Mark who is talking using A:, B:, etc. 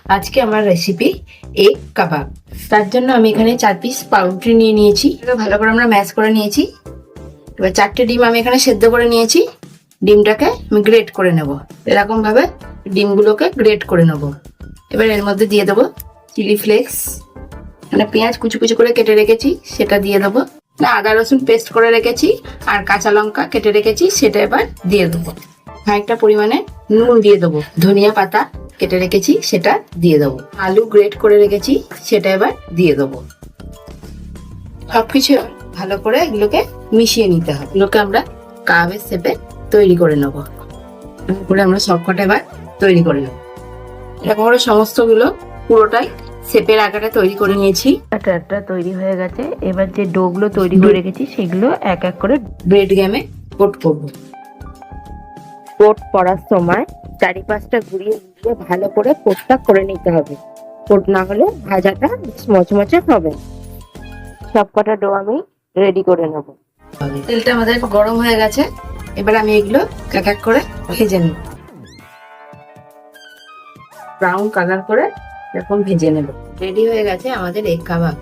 A: আজকে আমার recipe egg কাবাব। তার জন্য আমি এখানে 4 পিস পাউরুটি নিয়ে নিয়েছি, ভালো করে আমরা ম্যাশ করে নিয়েছি। এবার 4টে ডিম আমি এখানে সেদ্ধ করে নিয়েছি। ডিমটাকে আমি গ্রেট করে নেব, এরকম ভাবে ডিমগুলোকে গ্রেট করে নেব। এবার এর মধ্যে দিয়ে দেবো চিলি ফ্লেক্স, মানে পেঁয়াজ কুচি কুচি করে কেটে রেখেছি সেটা দিয়ে দেবো, আদা রসুন পেস্ট করে রেখেছি আর কাঁচা লঙ্কা কেটে রেখেছি সেটা এবার দিয়ে দেবো। খানিকটা পরিমাণে নুন দিয়ে দেবো, ধনিয়া পাতা কেটে রেখেছি সেটা দিয়ে দেবো, আলু গ্রেট করে রেখেছি সেটা এবার দিয়ে দেবো। সবকিছু ভালো করে এগুলোকে মিশিয়ে নিতে হবে। এগুলোকে আমরা কাবাবের শেপে তৈরি করে নেবো। করে আমরা সবকটা এবার তৈরি করে নেবো। এরকম করে সমস্তগুলো পুরোটাই শেপের আকারে তৈরি করে নিয়েছি। একটা তৈরি হয়ে গেছে। এবার যে ডো গুলো তৈরি করে রেখেছি সেগুলো এক এক করে ব্রেড জ্যামে কোট করবো। কোট করার সময় চারিপাশটা ঘুরিয়ে ঘুরিয়ে ভালো করে কোটটা করে নিতে হবে। কোট না হলে ভাজাটা মচমচে হবে। সবকটা ডো আমি রেডি করে নেব। তেলটা আমাদের গরম হয়ে গেছে, এবার আমি এগুলো এক এক করে ভেজে নেব। ব্রাউন কালার করে এরকম ভেজে নেব। রেডি হয়ে গেছে আমাদের এগ কাবাব।